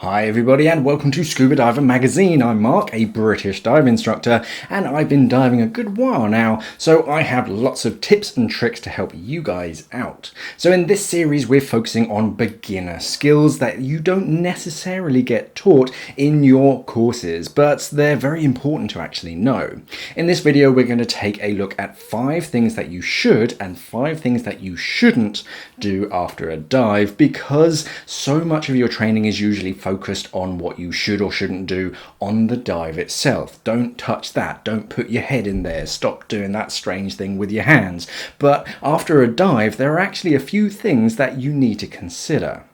Hi everybody and welcome to Scuba Diver magazine. I'm Mark, a British dive instructor, and I've been diving a good while now, so I have lots of tips and tricks to help you guys out. So in this series we're focusing on beginner skills that you don't necessarily get taught in your courses, but they're very important to actually know. In this video we're going to take a look at 5 things that you should and 5 things that you shouldn't do after a dive, because so much of your training is usually focused on what you should or shouldn't do on the dive itself. Don't touch that, don't put your head in there, stop doing that strange thing with your hands. But after a dive, there are actually a few things that you need to consider.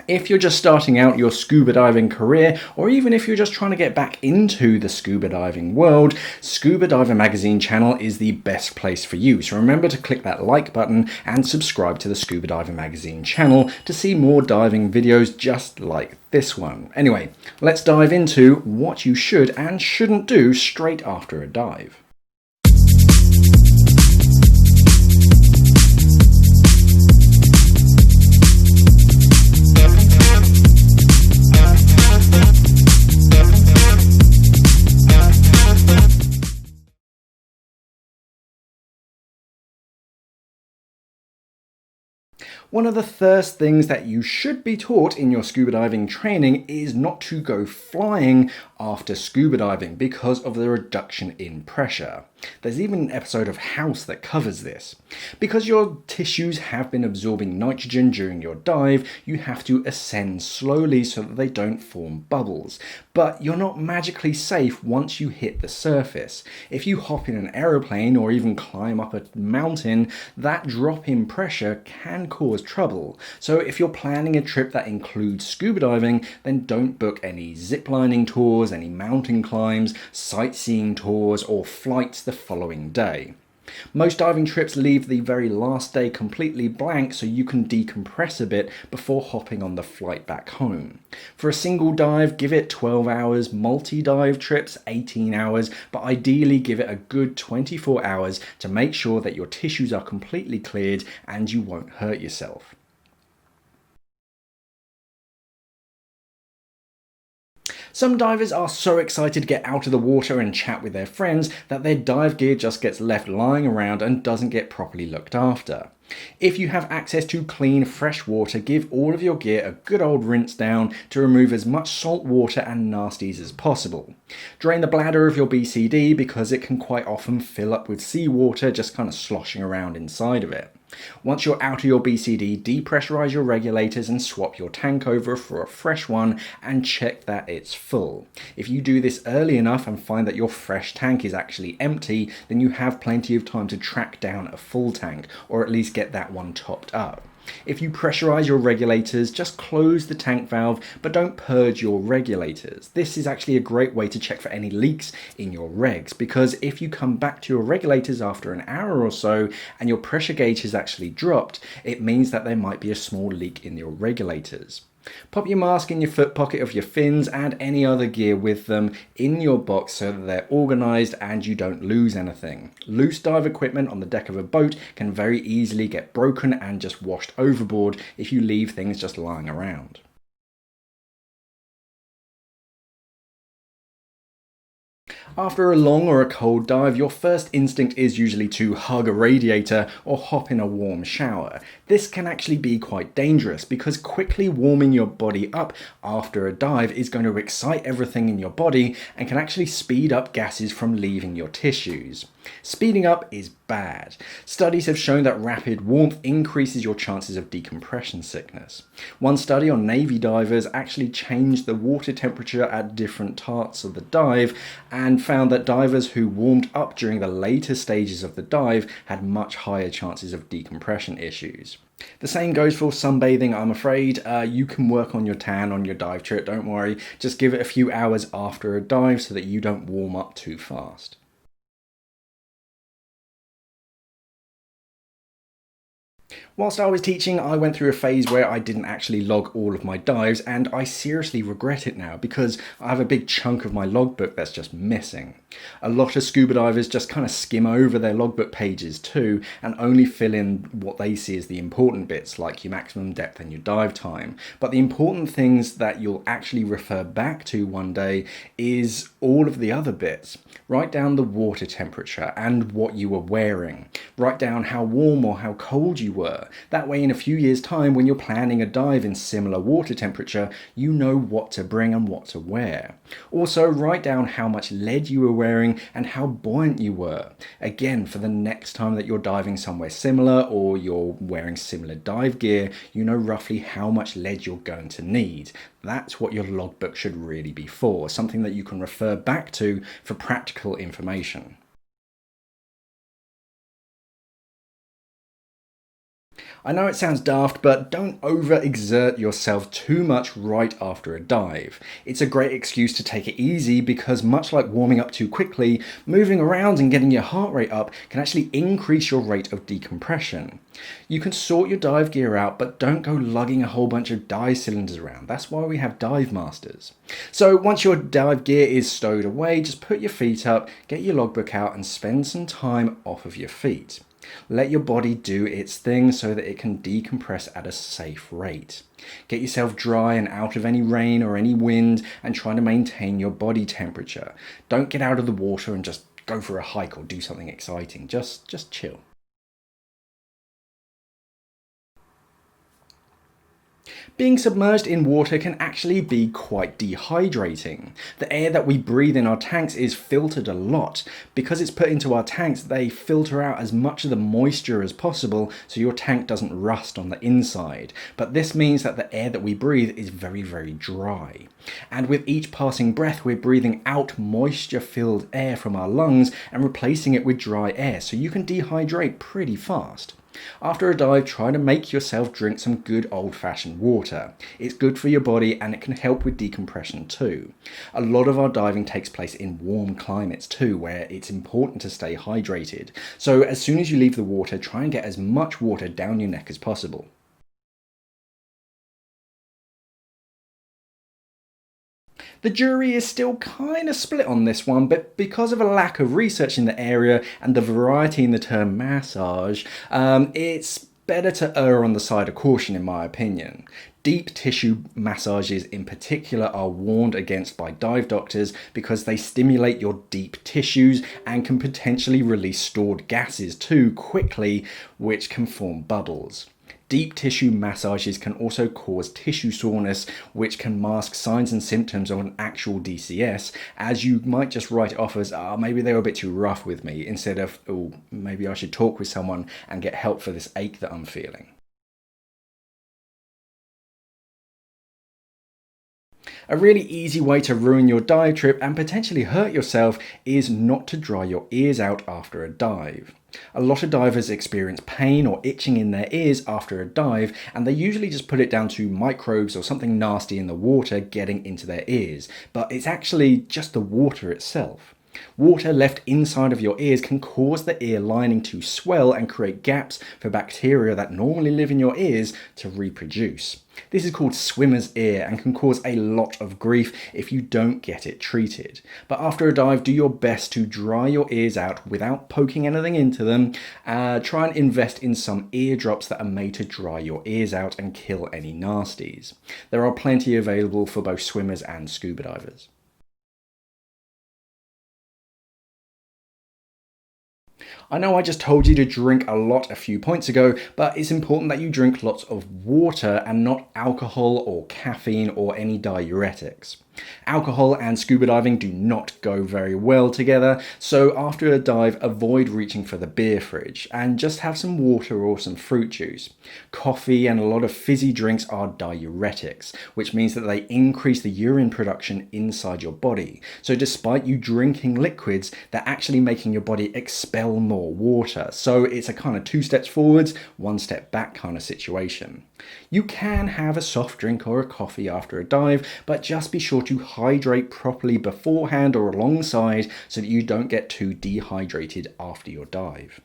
If you're just starting out your scuba diving career, or even if you're just trying to get back into the scuba diving world, Scuba Diver magazine channel is the best place for you. So remember to click that like button and subscribe to the Scuba Diver magazine channel to see more diving videos just like this one. Anyway, let's dive into what you should and shouldn't do straight after a dive. One of the first things that you should be taught in your scuba diving training is not to go flying after scuba diving because of the reduction in pressure. There's even an episode of House that covers this. Because your tissues have been absorbing nitrogen during your dive, you have to ascend slowly so that they don't form bubbles. But you're not magically safe once you hit the surface. If you hop in an aeroplane or even climb up a mountain, that drop in pressure can cause trouble. So if you're planning a trip that includes scuba diving, then don't book any ziplining tours, any mountain climbs, sightseeing tours, or flights the following day. Most diving trips leave the very last day completely blank so you can decompress a bit before hopping on the flight back home. For a single dive, give it 12 hours, multi-dive trips 18 hours, but ideally give it a good 24 hours to make sure that your tissues are completely cleared and you won't hurt yourself. Some divers are so excited to get out of the water and chat with their friends that their dive gear just gets left lying around and doesn't get properly looked after. If you have access to clean, fresh water, give all of your gear a good old rinse down to remove as much salt water and nasties as possible. Drain the bladder of your BCD because it can quite often fill up with seawater just kind of sloshing around inside of it. Once you're out of your BCD, depressurize your regulators and swap your tank over for a fresh one and check that it's full. If you do this early enough and find that your fresh tank is actually empty, then you have plenty of time to track down a full tank, or at least get that one topped up. If you pressurize your regulators, just close the tank valve, but don't purge your regulators. This is actually a great way to check for any leaks in your regs, because if you come back to your regulators after an hour or so and your pressure gauge has actually dropped, it means that there might be a small leak in your regulators. Pop your mask in your foot pocket of your fins and any other gear with them in your box so that they're organized and you don't lose anything. Loose dive equipment on the deck of a boat can very easily get broken and just washed overboard if you leave things just lying around. After a long or a cold dive, your first instinct is usually to hug a radiator or hop in a warm shower. This can actually be quite dangerous because quickly warming your body up after a dive is going to excite everything in your body and can actually speed up gases from leaving your tissues. Speeding up is bad. Studies have shown that rapid warmth increases your chances of decompression sickness. One study on Navy divers actually changed the water temperature at different parts of the dive and found that divers who warmed up during the later stages of the dive had much higher chances of decompression issues. The same goes for sunbathing, I'm afraid. You can work on your tan on your dive trip, don't worry. Just give it a few hours after a dive so that you don't warm up too fast. Whilst I was teaching, I went through a phase where I didn't actually log all of my dives, and I seriously regret it now because I have a big chunk of my logbook that's just missing. A lot of scuba divers just kind of skim over their logbook pages too and only fill in what they see as the important bits, like your maximum depth and your dive time. But the important things that you'll actually refer back to one day is all of the other bits. Write down the water temperature and what you were wearing. Write down how warm or how cold you were. That way in a few years' time, when you're planning a dive in similar water temperature, you know what to bring and what to wear. Also, write down how much lead you were wearing and how buoyant you were. Again, for the next time that you're diving somewhere similar or you're wearing similar dive gear, you know roughly how much lead you're going to need. That's what your logbook should really be for, something that you can refer back to for practical information. I know it sounds daft, but don't overexert yourself too much right after a dive. It's a great excuse to take it easy because, much like warming up too quickly, moving around and getting your heart rate up can actually increase your rate of decompression. You can sort your dive gear out, but don't go lugging a whole bunch of dive cylinders around. That's why we have dive masters. So once your dive gear is stowed away, just put your feet up, get your logbook out and spend some time off of your feet. Let your body do its thing so that it can decompress at a safe rate. Get yourself dry and out of any rain or any wind and try to maintain your body temperature. Don't get out of the water and just go for a hike or do something exciting. Just chill. Being submerged in water can actually be quite dehydrating. The air that we breathe in our tanks is filtered a lot. Because it's put into our tanks, they filter out as much of the moisture as possible so your tank doesn't rust on the inside. But this means that the air that we breathe is very, very dry. And with each passing breath, we're breathing out moisture-filled air from our lungs and replacing it with dry air, so you can dehydrate pretty fast. After a dive, try to make yourself drink some good old-fashioned water. It's good for your body and it can help with decompression too. A lot of our diving takes place in warm climates too, where it's important to stay hydrated. So as soon as you leave the water, try and get as much water down your neck as possible. The jury is still kind of split on this one, but because of a lack of research in the area and the variety in the term massage, it's better to err on the side of caution in my opinion. Deep tissue massages in particular are warned against by dive doctors because they stimulate your deep tissues and can potentially release stored gases too quickly, which can form bubbles. Deep tissue massages can also cause tissue soreness, which can mask signs and symptoms of an actual DCS, as you might just write it off as, maybe they were a bit too rough with me, instead of, oh, maybe I should talk with someone and get help for this ache that I'm feeling. A really easy way to ruin your dive trip and potentially hurt yourself is not to dry your ears out after a dive. A lot of divers experience pain or itching in their ears after a dive, and they usually just put it down to microbes or something nasty in the water getting into their ears, but it's actually just the water itself. Water left inside of your ears can cause the ear lining to swell and create gaps for bacteria that normally live in your ears to reproduce. This is called swimmer's ear and can cause a lot of grief if you don't get it treated. But after a dive, do your best to dry your ears out without poking anything into them. Try and invest in some ear drops that are made to dry your ears out and kill any nasties. There are plenty available for both swimmers and scuba divers. I know I just told you to drink a lot a few points ago, but it's important that you drink lots of water and not alcohol or caffeine or any diuretics. Alcohol and scuba diving do not go very well together, so after a dive, avoid reaching for the beer fridge and just have some water or some fruit juice. Coffee and a lot of fizzy drinks are diuretics, which means that they increase the urine production inside your body. So despite you drinking liquids, they're actually making your body expel more water. So it's a kind of 2 steps forwards, 1 step back kind of situation. You can have a soft drink or a coffee after a dive, but just be sure to hydrate properly beforehand or alongside so that you don't get too dehydrated after your dive.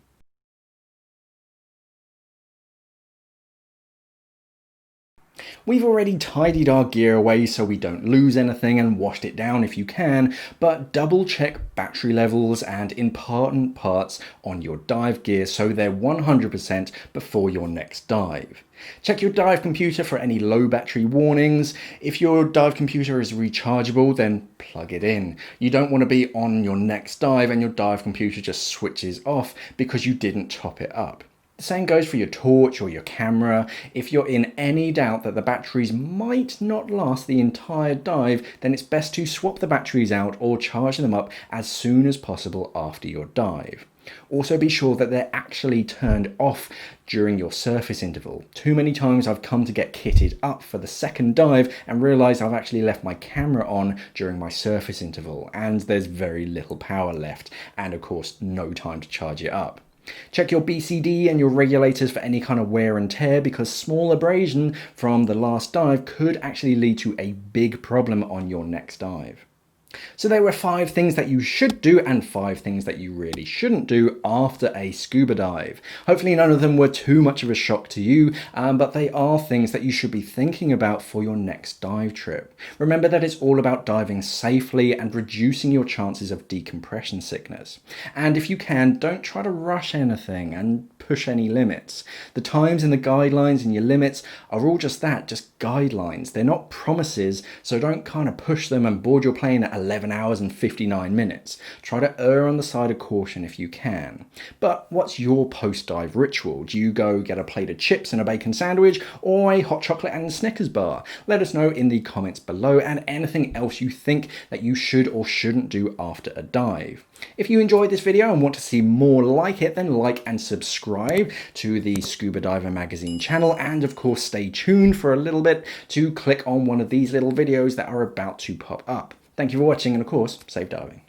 We've already tidied our gear away so we don't lose anything and washed it down if you can, but double check battery levels and important parts on your dive gear so they're 100% before your next dive. Check your dive computer for any low battery warnings. If your dive computer is rechargeable, then plug it in. You don't want to be on your next dive and your dive computer just switches off because you didn't top it up. The same goes for your torch or your camera. If you're in any doubt that the batteries might not last the entire dive, then it's best to swap the batteries out or charge them up as soon as possible after your dive. Also be sure that they're actually turned off during your surface interval. Too many times I've come to get kitted up for the second dive and realised I've actually left my camera on during my surface interval and there's very little power left and of course no time to charge it up. Check your BCD and your regulators for any kind of wear and tear because small abrasion from the last dive could actually lead to a big problem on your next dive. So there were 5 things that you should do and 5 things that you really shouldn't do after a scuba dive. Hopefully none of them were too much of a shock to you, but they are things that you should be thinking about for your next dive trip. Remember that it's all about diving safely and reducing your chances of decompression sickness. And if you can, don't try to rush anything and push any limits. The times and the guidelines and your limits are all just that, just guidelines. They're not promises, so don't kind of push them and board your plane at 11 hours and 59 minutes. Try to err on the side of caution if you can. But what's your post-dive ritual? Do you go get a plate of chips and a bacon sandwich or a hot chocolate and Snickers bar? Let us know in the comments below and anything else you think that you should or shouldn't do after a dive. If you enjoyed this video and want to see more like it, then like and subscribe to the Scuba Diver magazine channel, and of course stay tuned for a little bit to click on one of these little videos that are about to pop up. Thank you for watching and of course, safe diving.